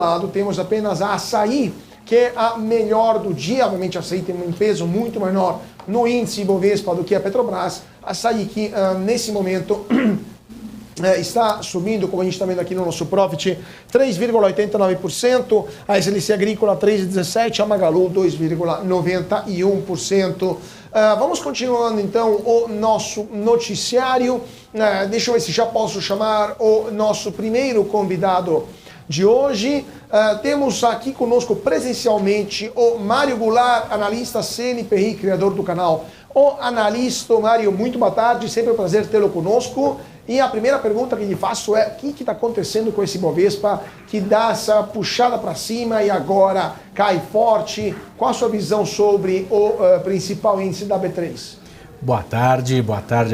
lado, temos apenas a Açaí, que é a melhor do dia. Obviamente, a Açaí tem um peso muito menor no índice Ibovespa do que a Petrobras. A Açaí que, nesse momento, está subindo, como a gente está vendo aqui no nosso Profit, 3,89%. A SLC Agrícola, 3,17%. A Magalu, 2,91%. Vamos continuando, então, o nosso noticiário. Deixa eu ver se já posso chamar o nosso primeiro convidado de hoje. Temos aqui conosco presencialmente o Mário Goulart, analista CNPI, criador do canal O Analista. Mário, muito boa tarde, sempre um prazer tê-lo conosco. E a primeira pergunta que lhe faço é: o que está acontecendo com esse Bovespa que dá essa puxada para cima e agora cai forte? Qual a sua visão sobre o principal índice da B3? Boa tarde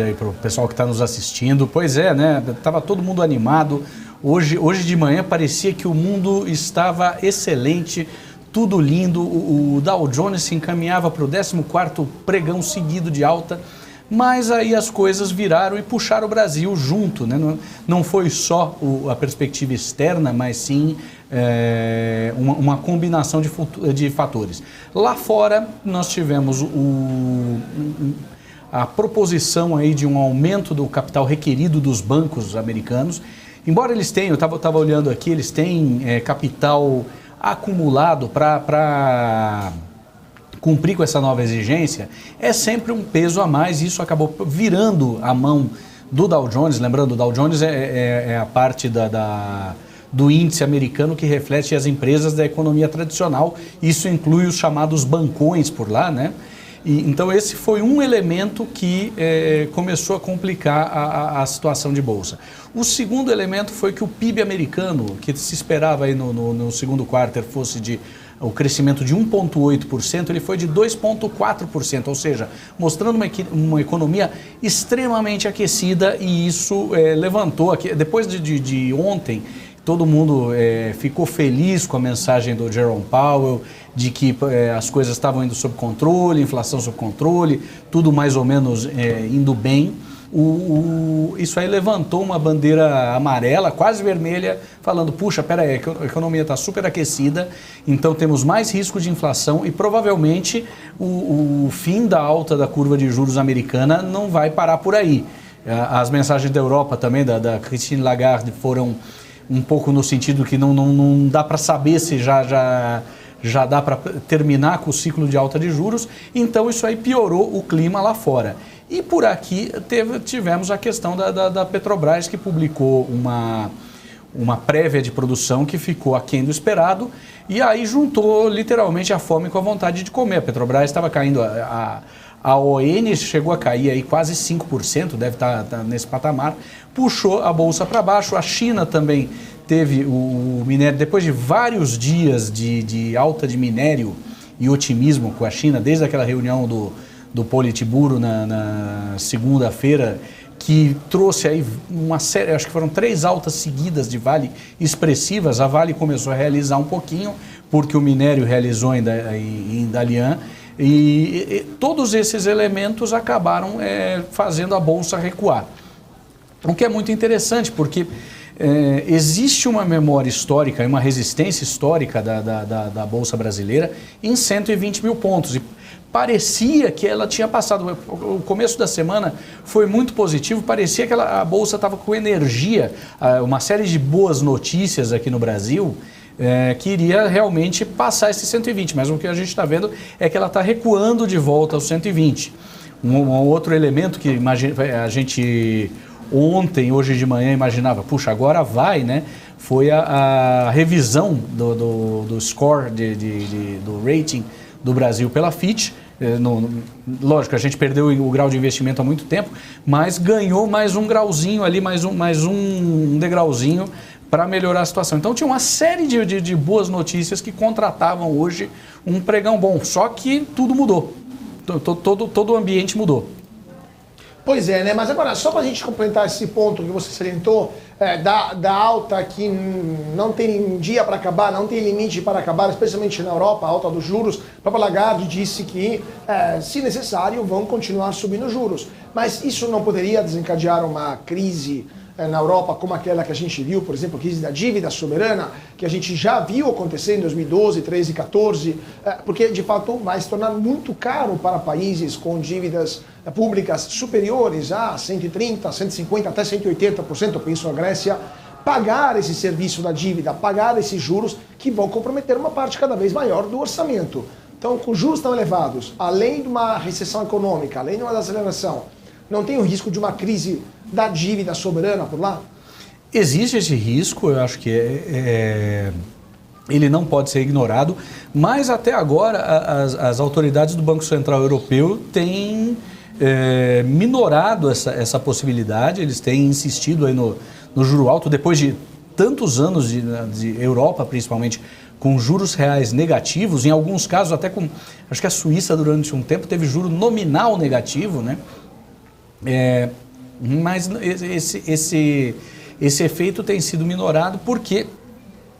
aí para o pessoal que está nos assistindo. Pois é, né? Tava todo mundo animado. Hoje de manhã parecia que o mundo estava excelente, tudo lindo. O Dow Jones se encaminhava para o 14º pregão seguido de alta, mas aí as coisas viraram e puxaram o Brasil junto, né? Não foi só a perspectiva externa, mas sim uma combinação de fatores. Lá fora nós tivemos a proposição aí de um aumento do capital requerido dos bancos americanos. Embora eles tenham, eu estava olhando aqui, eles têm capital acumulado para cumprir com essa nova exigência, é sempre um peso a mais, e isso acabou virando a mão do Dow Jones. Lembrando, o Dow Jones é a parte do índice americano que reflete as empresas da economia tradicional. Isso inclui os chamados bancões por lá, né? Então esse foi um elemento que começou a complicar a situação de bolsa. O segundo elemento foi que o PIB americano, que se esperava aí no segundo quarto fosse o crescimento de 1,8%, ele foi de 2,4%, ou seja, mostrando uma economia extremamente aquecida, e isso levantou aqui. Depois de ontem, todo mundo ficou feliz com a mensagem do Jerome Powell, de que as coisas estavam indo sob controle, inflação sob controle, tudo mais ou menos indo bem. Isso aí levantou uma bandeira amarela, quase vermelha, falando: puxa, peraí, a economia está super aquecida, então temos mais risco de inflação e provavelmente o fim da alta da curva de juros americana não vai parar por aí. As mensagens da Europa também, da Christine Lagarde, foram um pouco no sentido que não dá para saber se já dá para terminar com o ciclo de alta de juros. Então isso aí piorou o clima lá fora. E por aqui tivemos a questão da Petrobras, que publicou uma prévia de produção que ficou aquém do esperado, e aí juntou literalmente a fome com a vontade de comer. A Petrobras estava caindo, a ON chegou a cair aí quase 5%, deve estar nesse patamar, puxou a bolsa para baixo. A China também teve o minério, depois de vários dias de alta de minério e otimismo com a China, desde aquela reunião do Politburo na segunda-feira, que trouxe aí uma série, acho que foram 3 altas seguidas de Vale expressivas. A Vale começou a realizar um pouquinho, porque o minério realizou em Dalian, e todos esses elementos acabaram fazendo a bolsa recuar. O que é muito interessante, porque existe uma memória histórica e uma resistência histórica da Bolsa Brasileira em 120 mil pontos. E parecia que ela tinha passado. O começo da semana foi muito positivo, parecia que a Bolsa estava com energia, uma série de boas notícias aqui no Brasil, que iria realmente passar esse 120, mas o que a gente está vendo é que ela está recuando de volta aos 120. Um outro elemento que a gente ontem, hoje de manhã, imaginava, puxa, agora vai, né? Foi a revisão do score, do rating do Brasil pela Fitch. Lógico, a gente perdeu o grau de investimento há muito tempo, mas ganhou mais um grauzinho ali, mais um degrauzinho para melhorar a situação. Então tinha uma série de boas notícias que contratavam hoje um pregão bom, só que tudo mudou, todo o ambiente mudou. Pois é, né? Mas agora, só para a gente complementar esse ponto que você salientou, da alta que não tem dia para acabar, não tem limite para acabar, especialmente na Europa, a alta dos juros. A própria Lagarde disse que, se necessário, vão continuar subindo juros. Mas isso não poderia desencadear uma crise na Europa, como aquela que a gente viu, por exemplo, a crise da dívida soberana, que a gente já viu acontecer em 2012, 13 e 14, porque de fato vai se tornar muito caro para países com dívidas públicas superiores a 130, 150, até 180%, eu penso a Grécia, pagar esse serviço da dívida, pagar esses juros que vão comprometer uma parte cada vez maior do orçamento. Então, com juros tão elevados, além de uma recessão econômica, além de uma desaceleração, não tem o risco de uma crise da dívida soberana por lá? Existe esse risco, eu acho que ele não pode ser ignorado, mas até agora as autoridades do Banco Central Europeu têm minorado essa possibilidade, eles têm insistido aí no juro alto, depois de tantos anos de Europa, principalmente, com juros reais negativos, em alguns casos até com, acho que a Suíça durante um tempo teve juro nominal negativo, né? Mas esse efeito tem sido minorado porque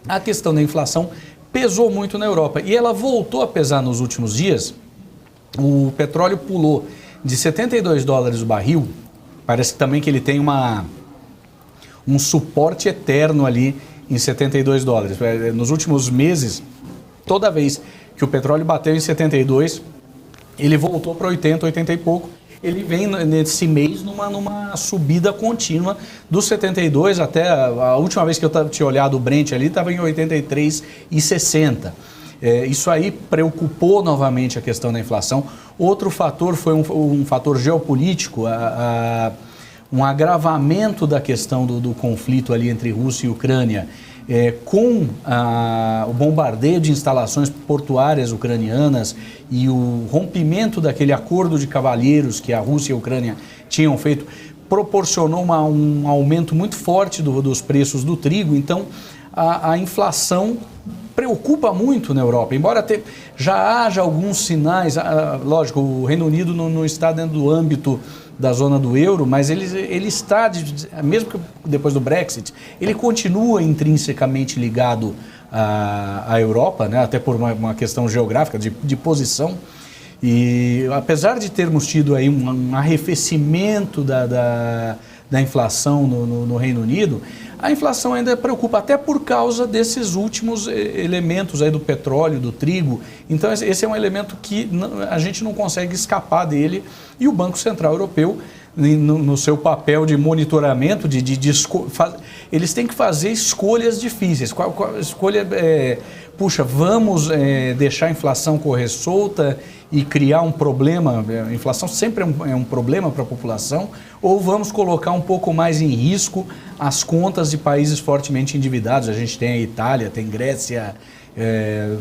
a questão da inflação pesou muito na Europa e ela voltou a pesar nos últimos dias. O petróleo pulou de $72 o barril, parece também que ele tem um suporte eterno ali em $72. Nos últimos meses, toda vez que o petróleo bateu em 72, ele voltou para 80, 80 e pouco. Ele vem nesse mês numa subida contínua dos 72 até a última vez que eu tinha olhado o Brent ali, estava em 83,60. Isso aí preocupou novamente a questão da inflação. Outro fator foi um fator geopolítico, um agravamento da questão do conflito ali entre Rússia e Ucrânia, com o bombardeio de instalações portuárias ucranianas e o rompimento daquele acordo de cavalheiros que a Rússia e a Ucrânia tinham feito, proporcionou um aumento muito forte dos preços do trigo. Então, a inflação preocupa muito na Europa, embora já haja alguns sinais, lógico, o Reino Unido não está dentro do âmbito da zona do euro, mas ele está, mesmo que depois do Brexit, ele continua intrinsecamente ligado à Europa, né, até por uma questão geográfica, de posição. E apesar de termos tido aí um arrefecimento da inflação no Reino Unido, a inflação ainda preocupa, até por causa desses últimos elementos aí do petróleo, do trigo. Então esse é um elemento que a gente não consegue escapar dele, e o Banco Central Europeu, no seu papel de monitoramento, eles têm que fazer escolhas difíceis. Qual escolha puxa, vamos deixar a inflação correr solta e criar um problema, a inflação sempre é um problema para a população, ou vamos colocar um pouco mais em risco as contas de países fortemente endividados? A gente tem a Itália, tem Grécia,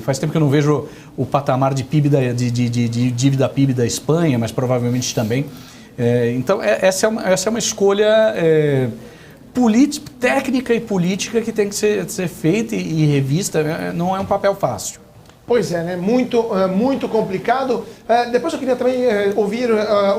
faz tempo que eu não vejo o patamar de PIB de dívida PIB da Espanha, mas provavelmente também. Então essa é uma escolha técnica e política que tem que ser feita e revista, não é um papel fácil. Pois é, né? Muito complicado. Depois eu queria também ouvir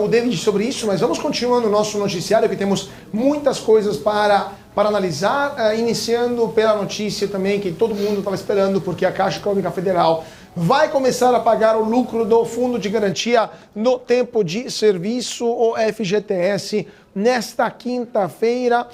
o David sobre isso, mas vamos continuando o nosso noticiário, que temos muitas coisas para analisar, iniciando pela notícia também que todo mundo estava esperando, porque a Caixa Econômica Federal vai começar a pagar o lucro do Fundo de Garantia no Tempo de Serviço, o FGTS. Nesta quinta-feira,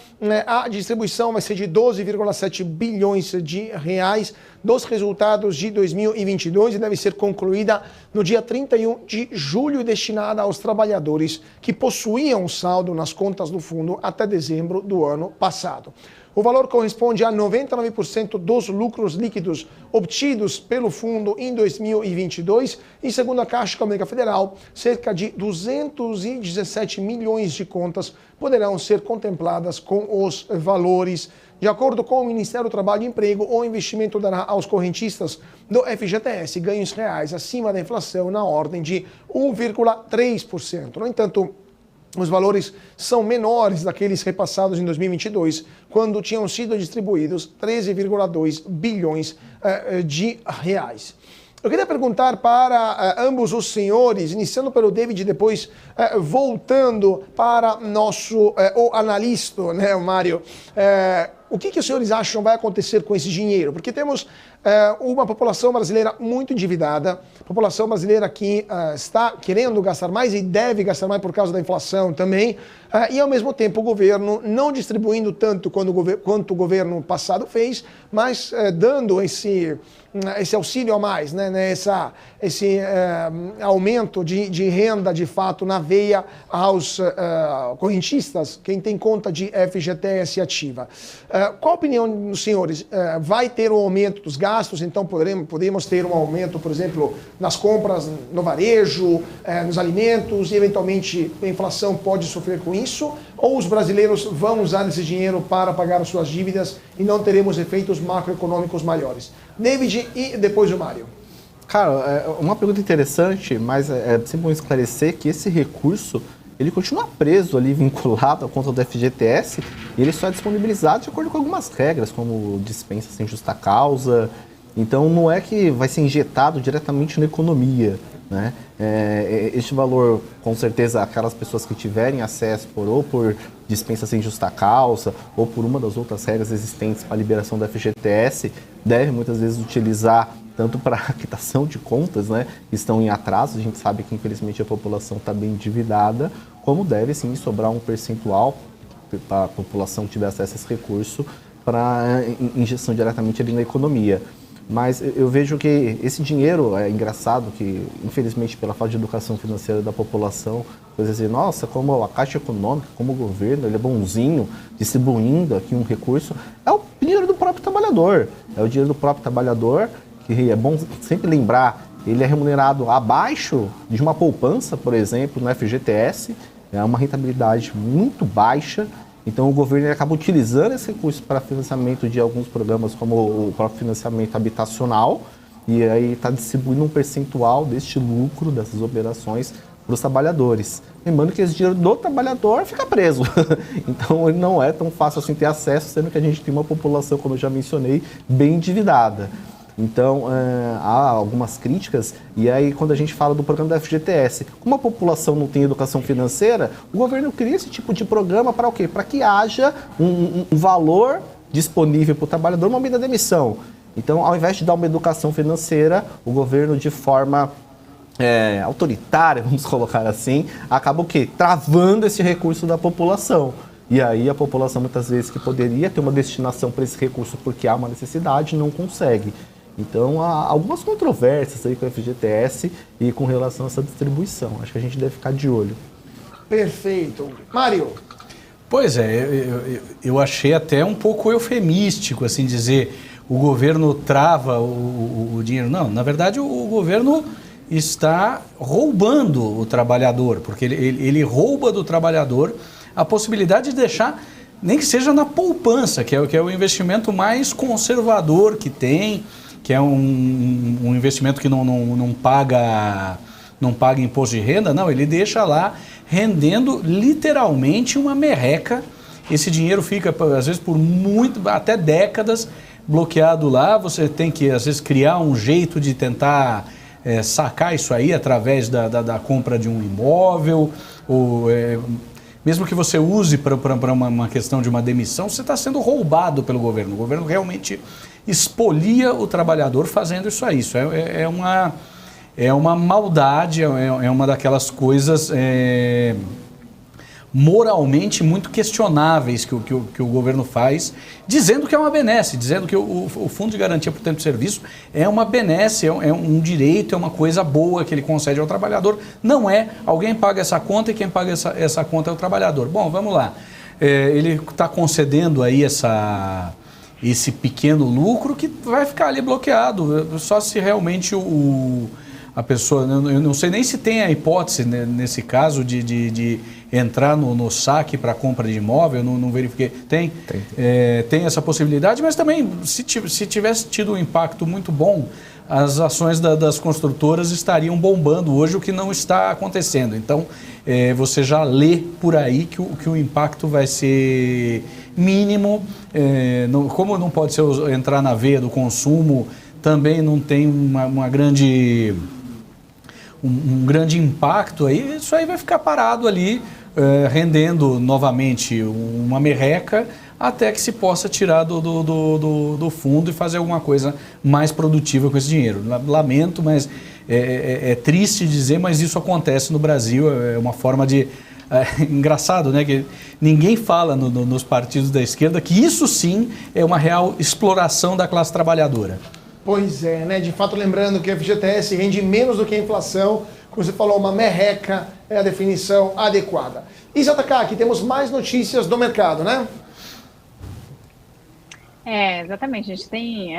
a distribuição vai ser de 12,7 bilhões de reais dos resultados de 2022 e deve ser concluída no dia 31 de julho e destinada aos trabalhadores que possuíam saldo nas contas do fundo até dezembro do ano passado. O valor corresponde a 99% dos lucros líquidos obtidos pelo fundo em 2022 e, segundo a Caixa Econômica Federal, cerca de 217 milhões de contas poderão ser contempladas com os valores. De acordo com o Ministério do Trabalho e Emprego, o investimento dará aos correntistas do FGTS ganhos reais acima da inflação na ordem de 1,3%. No entanto, os valores são menores daqueles repassados em 2022, quando tinham sido distribuídos 13,2 bilhões de reais. Eu queria perguntar para ambos os senhores, iniciando pelo David e depois voltando para o analista, né, o Mário. O que os senhores acham vai acontecer com esse dinheiro? Porque temos uma população brasileira muito endividada, população brasileira que está querendo gastar mais e deve gastar mais por causa da inflação também, e ao mesmo tempo o governo não distribuindo tanto quanto o governo passado fez, mas dando esse auxílio a mais, né, esse aumento de renda de fato na veia aos correntistas, quem tem conta de FGTS ativa. Qual a opinião dos senhores? Vai ter um aumento dos gastos, então podemos ter um aumento, por exemplo, nas compras no varejo, nos alimentos, e eventualmente a inflação pode sofrer com isso? Ou os brasileiros vão usar esse dinheiro para pagar as suas dívidas e não teremos efeitos macroeconômicos maiores? David e depois o Mário. Cara, é uma pergunta interessante, mas é sempre bom esclarecer que esse recurso, ele continua preso ali, vinculado à conta do FGTS, e ele só é disponibilizado de acordo com algumas regras, como dispensa sem justa causa. Então não é que vai ser injetado diretamente na economia, né? Este valor, com certeza, aquelas pessoas que tiverem acesso ou por dispensa sem justa causa ou por uma das outras regras existentes para a liberação do FGTS, deve muitas vezes utilizar tanto para a quitação de contas, né, que estão em atraso. A gente sabe que infelizmente a população está bem endividada, como deve sim sobrar um percentual para a população que tiver acesso a esse recurso para injeção diretamente ali na economia. Mas eu vejo que esse dinheiro, é engraçado que, infelizmente, pela falta de educação financeira da população, coisa assim, nossa, como a Caixa Econômica, como o governo, ele é bonzinho, distribuindo aqui um recurso, é o dinheiro do próprio trabalhador. É o dinheiro do próprio trabalhador, que é bom sempre lembrar, ele é remunerado abaixo de uma poupança, por exemplo, no FGTS, é uma rentabilidade muito baixa. Então o governo acaba utilizando esse recurso para financiamento de alguns programas, como o próprio financiamento habitacional, e aí está distribuindo um percentual deste lucro, dessas operações, para os trabalhadores. Lembrando que esse dinheiro do trabalhador fica preso. Então ele não é tão fácil assim ter acesso, sendo que a gente tem uma população, como eu já mencionei, bem endividada. Então, há algumas críticas, e aí quando a gente fala do programa do FGTS, como a população não tem educação financeira, o governo cria esse tipo de programa para o quê? Para que haja um valor disponível para o trabalhador no momento da demissão. Então, ao invés de dar uma educação financeira, o governo, de forma autoritária, vamos colocar assim, acaba o quê? Travando esse recurso da população. E aí a população, muitas vezes, que poderia ter uma destinação para esse recurso porque há uma necessidade, não consegue. Então, há algumas controvérsias aí com o FGTS e com relação a essa distribuição. Acho que a gente deve ficar de olho. Perfeito. Mário. Pois é, eu achei até um pouco eufemístico, assim, dizer o governo trava o dinheiro. Não, na verdade, o governo está roubando o trabalhador, porque ele rouba do trabalhador a possibilidade de deixar, nem que seja na poupança, que é o investimento mais conservador que tem, que é um investimento que não paga imposto de renda, não, ele deixa lá rendendo literalmente uma merreca. Esse dinheiro fica, às vezes, por até décadas bloqueado lá. Você tem que, às vezes, criar um jeito de tentar sacar isso aí através da compra de um imóvel, ou mesmo que você use para uma questão de uma demissão, você está sendo roubado pelo governo. O governo realmente expolia o trabalhador fazendo isso aí. Isso é uma maldade, é uma daquelas coisas moralmente muito questionáveis que o governo faz, dizendo que é uma benesse, dizendo que o Fundo de Garantia por Tempo de Serviço é uma benesse, é um direito, é uma coisa boa que ele concede ao trabalhador. Não é, alguém paga essa conta e quem paga essa conta é o trabalhador. Bom, vamos lá. Ele está concedendo aí esse pequeno lucro que vai ficar ali bloqueado, só se realmente a pessoa, eu não sei nem se tem a hipótese, né, nesse caso de entrar no saque para compra de imóvel, eu não verifiquei. Tem essa possibilidade, mas também se tivesse tido um impacto muito bom, as ações das construtoras estariam bombando hoje, o que não está acontecendo. Então, você já lê por aí que o impacto vai ser mínimo, como não pode ser entrar na veia do consumo, também não tem um grande impacto aí, isso aí vai ficar parado ali, rendendo novamente uma merreca até que se possa tirar do fundo e fazer alguma coisa mais produtiva com esse dinheiro. Lamento, mas é triste dizer, mas isso acontece no Brasil, é uma forma de... engraçado, né? Que ninguém fala nos partidos da esquerda que isso sim é uma real exploração da classe trabalhadora. Pois é, né? De fato, lembrando que o FGTS rende menos do que a inflação. Como você falou, uma merreca é a definição adequada. JK, aqui temos mais notícias do mercado, né? Exatamente. A gente tem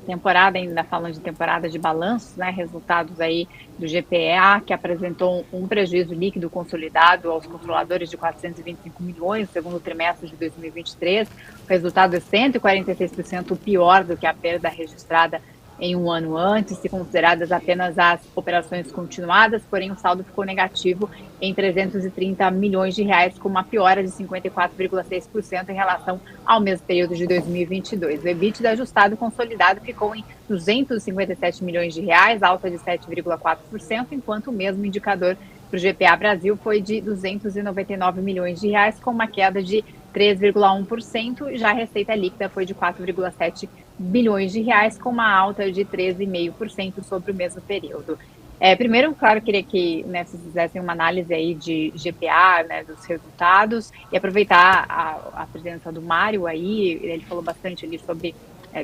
temporada, ainda falando de temporada de balanços, né? Resultados aí do GPA, que apresentou um prejuízo líquido consolidado aos controladores de 425 milhões no segundo trimestre de 2023. O resultado é 146% pior do que a perda registrada em um ano antes, se consideradas apenas as operações continuadas, porém o saldo ficou negativo em 330 milhões de reais, com uma piora de 54,6% em relação ao mesmo período de 2022. O EBITDA ajustado consolidado ficou em 257 milhões de reais, alta de 7,4%, enquanto o mesmo indicador para o GPA Brasil foi de 299 milhões de reais, com uma queda de 3,1%, já a receita líquida foi de 4,7 bilhões de reais, com uma alta de 13,5% sobre o mesmo período. Primeiro, claro, eu queria que vocês fizessem uma análise aí de GPA, né, dos resultados, e aproveitar a presença do Mário aí, ele falou bastante ali sobre,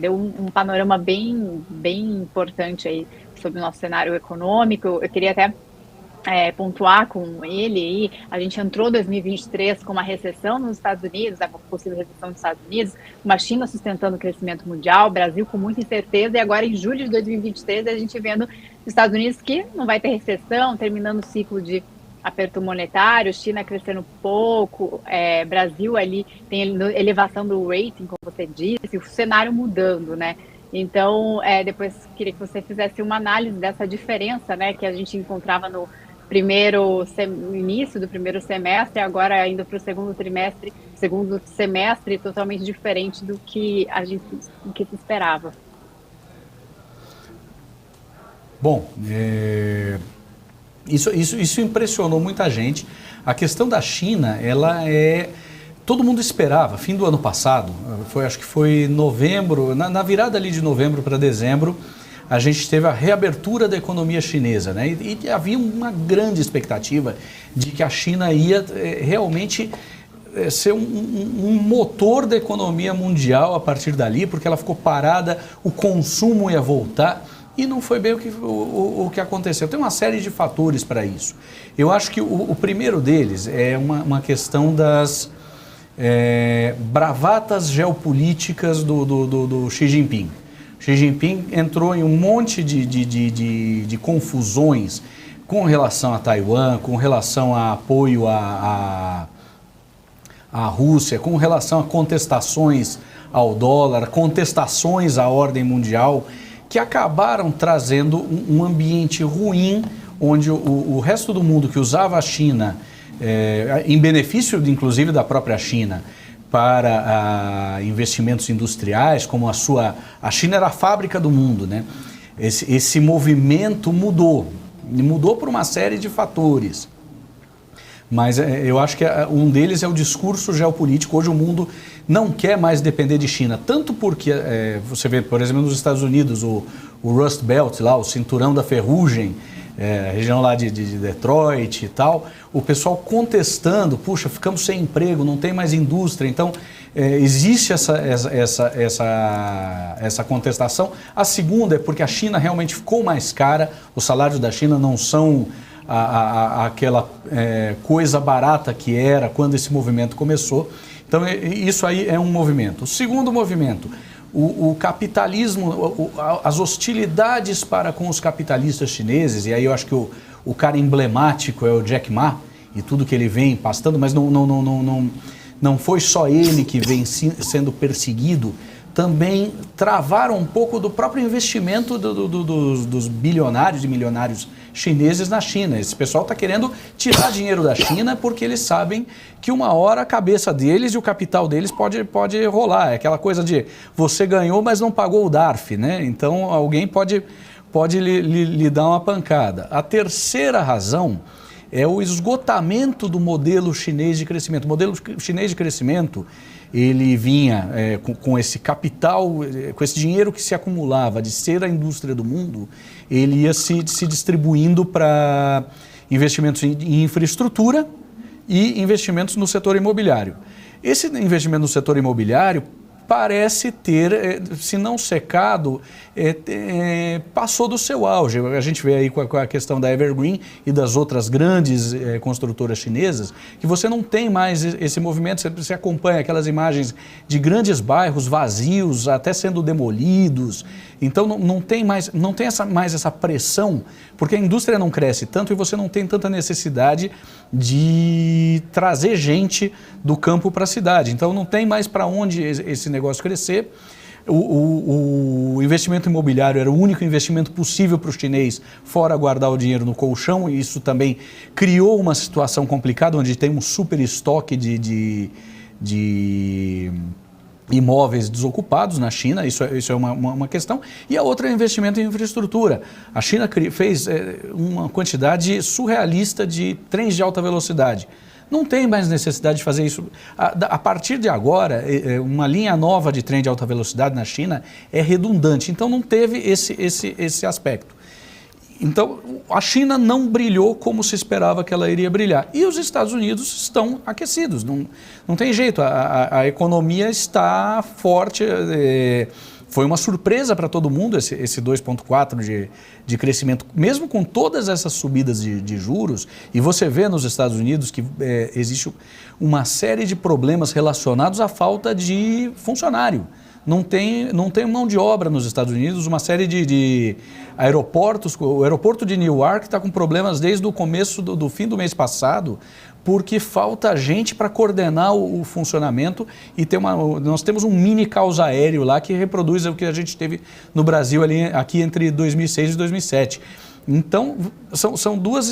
deu um panorama bem importante aí sobre o nosso cenário econômico. Eu queria até pontuar com ele aí, a gente entrou 2023 com uma recessão nos Estados Unidos, a possível recessão nos Estados Unidos, uma China sustentando o crescimento mundial, o Brasil com muita incerteza, e agora em julho de 2023 a gente vendo os Estados Unidos que não vai ter recessão, terminando o ciclo de aperto monetário, China crescendo pouco, Brasil ali tem elevação do rating, como você disse, o cenário mudando, né? Então, depois queria que você fizesse uma análise dessa diferença, né, que a gente encontrava no início do primeiro semestre, agora indo para o segundo semestre, totalmente diferente do que se esperava. Bom, isso impressionou muita gente. A questão da China, todo mundo esperava, fim do ano passado, acho que foi novembro, na virada ali de novembro para dezembro, a gente teve a reabertura da economia chinesa, né? E havia uma grande expectativa de que a China ia realmente ser um motor da economia mundial a partir dali, porque ela ficou parada, o consumo ia voltar, e não foi bem o que aconteceu. Tem uma série de fatores para isso. Eu acho que o primeiro deles é uma questão das bravatas geopolíticas do Xi Jinping. Xi Jinping entrou em um monte de confusões com relação a Taiwan, com relação a apoio à Rússia, com relação a contestações ao dólar, contestações à ordem mundial, que acabaram trazendo um ambiente ruim, onde o resto do mundo que usava a China, em benefício inclusive da própria China, para investimentos industriais, como a China era a fábrica do mundo, né? Esse movimento mudou por uma série de fatores. Mas eu acho que um deles é o discurso geopolítico. Hoje o mundo não quer mais depender de China, tanto porque você vê, por exemplo, nos Estados Unidos, o Rust Belt, lá, o cinturão da ferrugem, a região lá de Detroit e tal, o pessoal contestando, puxa, ficamos sem emprego, não tem mais indústria, então existe essa contestação. A segunda é porque a China realmente ficou mais cara, os salários da China não são aquela coisa barata que era quando esse movimento começou, então isso aí é um movimento. O segundo movimento, o capitalismo, as hostilidades para com os capitalistas chineses, e aí eu acho que o cara emblemático é o Jack Ma, e tudo que ele vem pastando, mas não foi só ele que vem sendo perseguido, também travaram um pouco do próprio investimento dos bilionários e milionários chineses na China. Esse pessoal está querendo tirar dinheiro da China porque eles sabem que uma hora a cabeça deles e o capital deles pode rolar. É aquela coisa de você ganhou, mas não pagou o DARF, né? Então alguém pode lhe dar uma pancada. A terceira razão é o esgotamento do modelo chinês de crescimento. O modelo chinês de crescimento, ele vinha com esse capital, com esse dinheiro que se acumulava de ser a indústria do mundo, ele ia se distribuindo para investimentos em infraestrutura e investimentos no setor imobiliário. Esse investimento no setor imobiliário parece ter, se não secado, passou do seu auge. A gente vê aí com a questão da Evergreen e das outras grandes construtoras chinesas, que você não tem mais esse movimento, você acompanha aquelas imagens de grandes bairros vazios, até sendo demolidos. Então não tem mais essa pressão, porque a indústria não cresce tanto e você não tem tanta necessidade de trazer gente do campo para a cidade. Então não tem mais para onde esse negócio crescer. O investimento imobiliário era o único investimento possível para o chinês, fora guardar o dinheiro no colchão, e isso também criou uma situação complicada, onde tem um super estoque de imóveis desocupados na China, isso é uma questão. E a outra é o investimento em infraestrutura. A China fez uma quantidade surrealista de trens de alta velocidade. Não tem mais necessidade de fazer isso. A partir de agora, uma linha nova de trem de alta velocidade na China é redundante. Então não teve esse aspecto. Então a China não brilhou como se esperava que ela iria brilhar. E os Estados Unidos estão aquecidos. Não tem jeito. A economia está forte. Foi uma surpresa para todo mundo esse 2,4% de crescimento, mesmo com todas essas subidas de juros. E você vê nos Estados Unidos que existe uma série de problemas relacionados à falta de funcionário. Não tem mão de obra nos Estados Unidos, uma série de aeroportos. O aeroporto de Newark está com problemas desde o começo do fim do mês passado, porque falta gente para coordenar o funcionamento e nós temos um mini caos aéreo lá que reproduz o que a gente teve no Brasil aqui entre 2006 e 2007. Então, são duas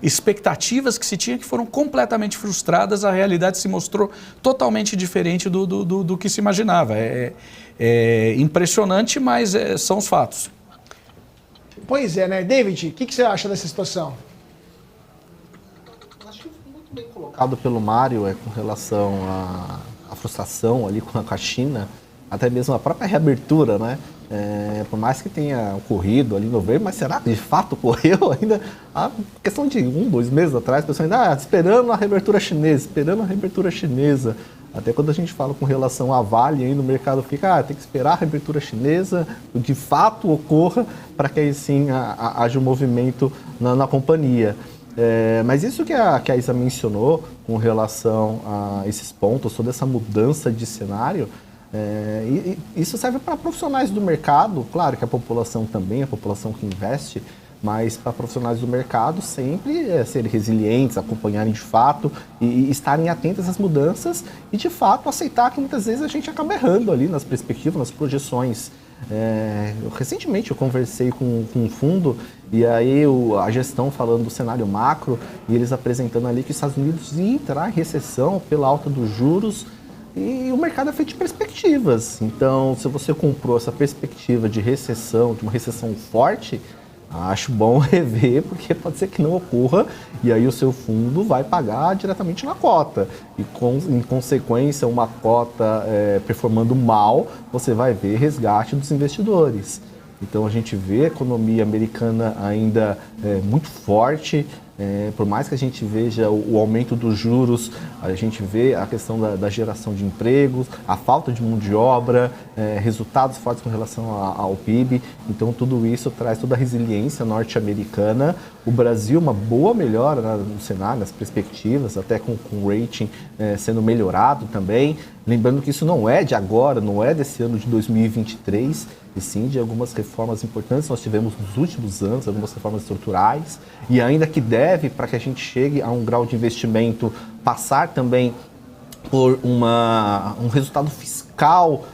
expectativas que se tinha que foram completamente frustradas, a realidade se mostrou totalmente diferente do que se imaginava. É impressionante, mas são os fatos. Pois é, né? David, o que você acha dessa situação? Bem colocado pelo Mário com relação à frustração ali com a China, até mesmo a própria reabertura, né? Por mais que tenha ocorrido ali em novembro, mas será que de fato ocorreu ainda? A questão de 2 meses atrás, a pessoa ainda esperando a reabertura chinesa, Até quando a gente fala com relação à Vale, aí no mercado fica, tem que esperar a reabertura chinesa, de fato ocorra, para que aí sim haja um movimento na companhia. Mas isso que a Isa mencionou com relação a esses pontos, toda essa mudança de cenário, isso serve para profissionais do mercado, claro que a população também, a população que investe, mas para profissionais do mercado sempre serem resilientes, acompanharem de fato e estarem atentos às mudanças e de fato aceitar que muitas vezes a gente acaba errando ali nas perspectivas, nas projeções. Recentemente eu conversei com um fundo e aí a gestão falando do cenário macro e eles apresentando ali que os Estados Unidos iam entrar em recessão pela alta dos juros e o mercado é feito de perspectivas. Então, se você comprou essa perspectiva de recessão, de uma recessão forte, acho bom rever, porque pode ser que não ocorra e aí o seu fundo vai pagar diretamente na cota. E em consequência, uma cota performando mal, você vai ver resgate dos investidores. Então a gente vê a economia americana ainda muito forte, por mais que a gente veja o aumento dos juros, a gente vê a questão da geração de empregos, a falta de mão de obra, resultados fortes com relação ao PIB. Então tudo isso traz toda a resiliência norte-americana. O Brasil, uma boa melhora no cenário, nas perspectivas, até com o rating sendo melhorado também. Lembrando que isso não é de agora, não é desse ano de 2023, e sim de algumas reformas importantes que nós tivemos nos últimos anos, algumas reformas estruturais, e ainda que deve, para que a gente chegue a um grau de investimento, passar também por um resultado fiscal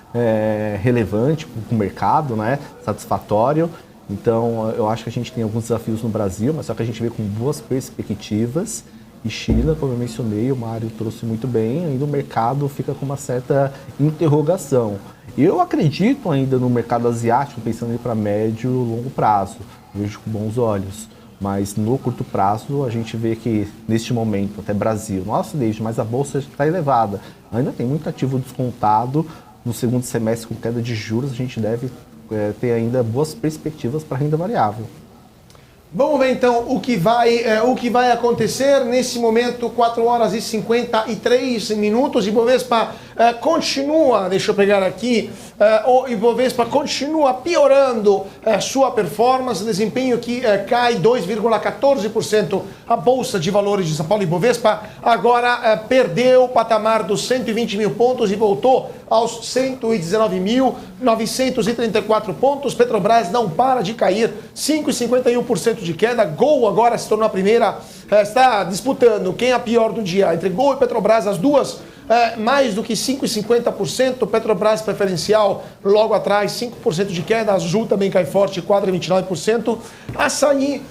relevante para o mercado, né, satisfatório. Então, eu acho que a gente tem alguns desafios no Brasil, mas só que a gente vê com boas perspectivas. E China, como eu mencionei, o Mário trouxe muito bem, ainda o mercado fica com uma certa interrogação. Eu acredito ainda no mercado asiático, pensando para médio e longo prazo, vejo com bons olhos. Mas no curto prazo a gente vê que neste momento, até Brasil, nossa, David, mas a bolsa está elevada. Ainda tem muito ativo descontado. No segundo semestre, com queda de juros, a gente deve ter ainda boas perspectivas para renda variável. Vamos ver então o que vai acontecer nesse momento, 4 horas e 53 minutos. Ibovespa continua, deixa eu pegar aqui, o Ibovespa continua piorando sua performance, desempenho que cai 2,14%. A Bolsa de Valores de São Paulo, Ibovespa, agora perdeu o patamar dos 120 mil pontos e voltou aos 119.934 pontos. Petrobras não para de cair, 5,51% de queda. Gol agora se tornou a primeira, está disputando quem é a pior do dia entre Gol e Petrobras, as duas mais do que 5,50%. Petrobras preferencial logo atrás, 5% de queda. Azul também cai forte, 4,29%. Açaí,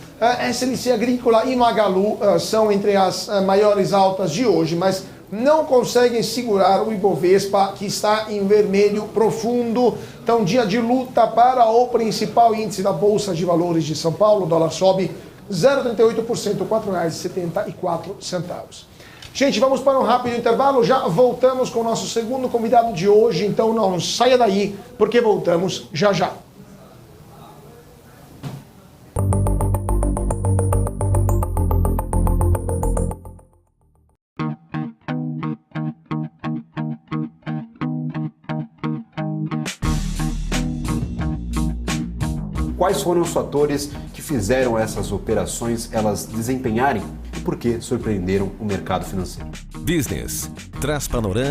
SLC Agrícola e Magalu são entre as maiores altas de hoje, mas não conseguem segurar o Ibovespa, que está em vermelho profundo. Então, dia de luta para o principal índice da Bolsa de Valores de São Paulo. O dólar sobe 0,38%, R$ 4,74. Gente, vamos para um rápido intervalo. Já voltamos com o nosso segundo convidado de hoje. Então, não saia daí, porque voltamos já já. Quais foram os fatores que fizeram essas operações elas desempenharem e por que surpreenderam o mercado financeiro? Business traz panorama.